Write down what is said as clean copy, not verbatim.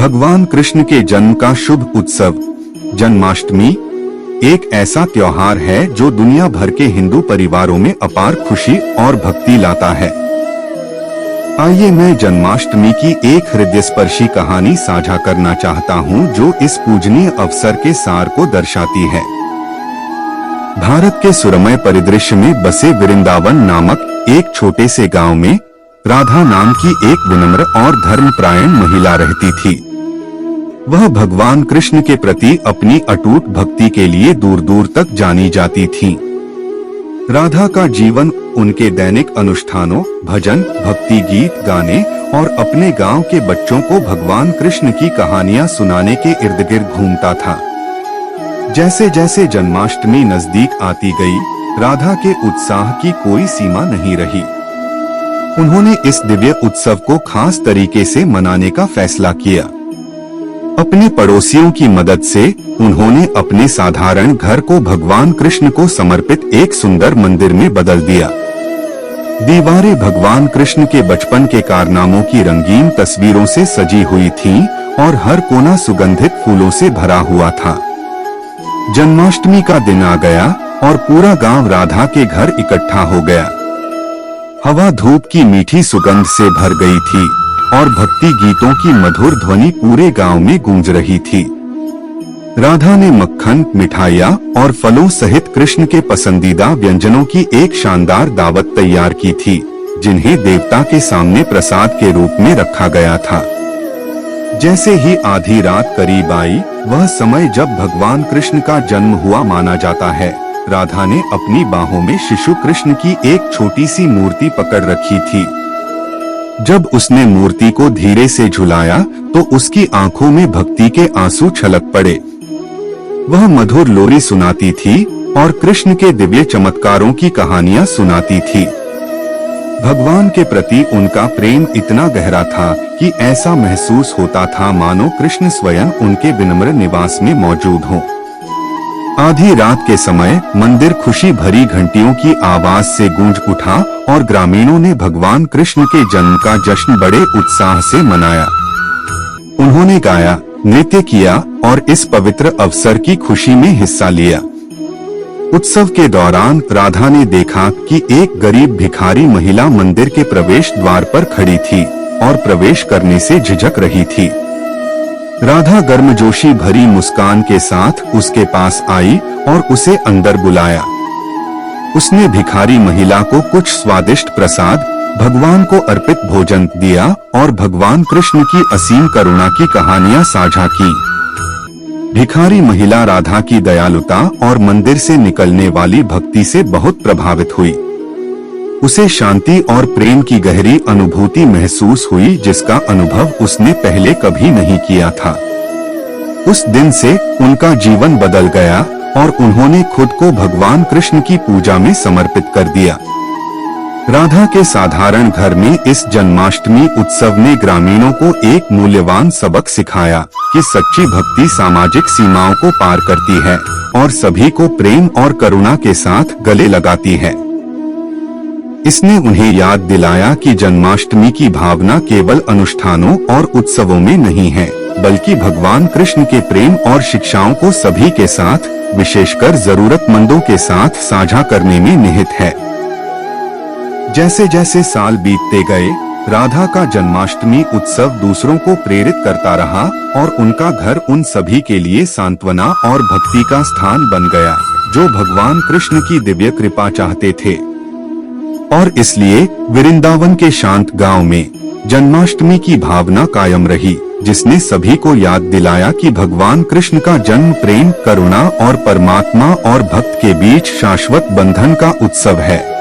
भगवान कृष्ण के जन्म का शुभ उत्सव जन्माष्टमी एक ऐसा त्योहार है जो दुनिया भर के हिंदू परिवारों में अपार खुशी और भक्ति लाता है। आइए मैं जन्माष्टमी की एक हृदयस्पर्शी कहानी साझा करना चाहता हूं जो इस पूजनीय अवसर के सार को दर्शाती है। भारत के सुरमय परिदृश्य में बसे वृंदावन नामक एक छोटे से गांव में राधा नाम की एक विनम्र और धर्मपरायण महिला रहती थी। वह भगवान कृष्ण के प्रति अपनी अटूट भक्ति के लिए दूर दूर तक जानी जाती थी। राधा का जीवन उनके दैनिक अनुष्ठानों, भजन, भक्ति गीत गाने और अपने गांव के बच्चों को भगवान कृष्ण की कहानियां सुनाने के इर्द गिर्द घूमता था। जैसे जैसे जन्माष्टमी नजदीक आती गई, राधा के उत्साह की कोई सीमा नहीं रही। उन्होंने इस दिव्य उत्सव को खास तरीके से मनाने का फैसला किया। अपने पड़ोसियों की मदद से उन्होंने अपने साधारण घर को भगवान कृष्ण को समर्पित एक सुंदर मंदिर में बदल दिया। दीवारें भगवान कृष्ण के बचपन के कारनामों की रंगीन तस्वीरों से सजी हुई थीं और हर कोना सुगंधित फूलों से भरा हुआ था। जन्माष्टमी का दिन आ गया और पूरा गांव राधा के घर इकट्ठा हो गया। हवा धूप की मीठी सुगंध से भर गई थी और भक्ति गीतों की मधुर ध्वनि पूरे गांव में गूंज रही थी। राधा ने मक्खन, मिठाइयाँ और फलों सहित कृष्ण के पसंदीदा व्यंजनों की एक शानदार दावत तैयार की थी, जिन्हें देवता के सामने प्रसाद के रूप में रखा गया था। जैसे ही आधी रात करीब आई, वह समय जब भगवान कृष्ण का जन्म हुआ माना जाता है, राधा ने अपनी बाहों में शिशु कृष्ण की एक छोटी सी मूर्ति पकड़ रखी थी। जब उसने मूर्ति को धीरे से झुलाया तो उसकी आंखों में भक्ति के आंसू छलक पड़े। वह मधुर लोरी सुनाती थी और कृष्ण के दिव्य चमत्कारों की कहानियां सुनाती थी। भगवान के प्रति उनका प्रेम इतना गहरा था कि ऐसा महसूस होता था मानो कृष्ण स्वयं उनके विनम्र निवास में मौजूद हो। आधी रात के समय मंदिर खुशी भरी घंटियों की आवाज से गूंज उठा और ग्रामीणों ने भगवान कृष्ण के जन्म का जश्न बड़े उत्साह से मनाया। उन्होंने गाया, नृत्य किया और इस पवित्र अवसर की खुशी में हिस्सा लिया। उत्सव के दौरान राधा ने देखा कि एक गरीब भिखारी महिला मंदिर के प्रवेश द्वार पर खड़ी थी और प्रवेश करने से झिझक रही थी। राधा गर्मजोशी भरी मुस्कान के साथ उसके पास आई और उसे अंदर बुलाया। उसने भिखारी महिला को कुछ स्वादिष्ट प्रसाद, भगवान को अर्पित भोजन दिया और भगवान कृष्ण की असीम करुणा की कहानियां साझा की। भिखारी महिला राधा की दयालुता और मंदिर से निकलने वाली भक्ति से बहुत प्रभावित हुई। उसे शांति और प्रेम की गहरी अनुभूति महसूस हुई, जिसका अनुभव उसने पहले कभी नहीं किया था। उस दिन से उनका जीवन बदल गया और उन्होंने खुद को भगवान कृष्ण की पूजा में समर्पित कर दिया। राधा के साधारण घर में इस जन्माष्टमी उत्सव ने ग्रामीणों को एक मूल्यवान सबक सिखाया कि सच्ची भक्ति सामाजिक सीमाओं को पार करती है और सभी को प्रेम और करुणा के साथ गले लगाती है। इसने उन्हें याद दिलाया कि जन्माष्टमी की भावना केवल अनुष्ठानों और उत्सवों में नहीं है, बल्कि भगवान कृष्ण के प्रेम और शिक्षाओं को सभी के साथ, विशेषकर जरूरतमंदों के साथ साझा करने में निहित है। जैसे जैसे साल बीतते गए, राधा का जन्माष्टमी उत्सव दूसरों को प्रेरित करता रहा और उनका घर उन सभी के लिए सांत्वना और भक्ति का स्थान बन गया, जो भगवान कृष्ण की दिव्य कृपा चाहते थे। और इसलिए वृंदावन के शांत गांव में जन्माष्टमी की भावना कायम रही, जिसने सभी को याद दिलाया कि भगवान कृष्ण का जन्म प्रेम, करुणा और परमात्मा और भक्त के बीच शाश्वत बंधन का उत्सव है।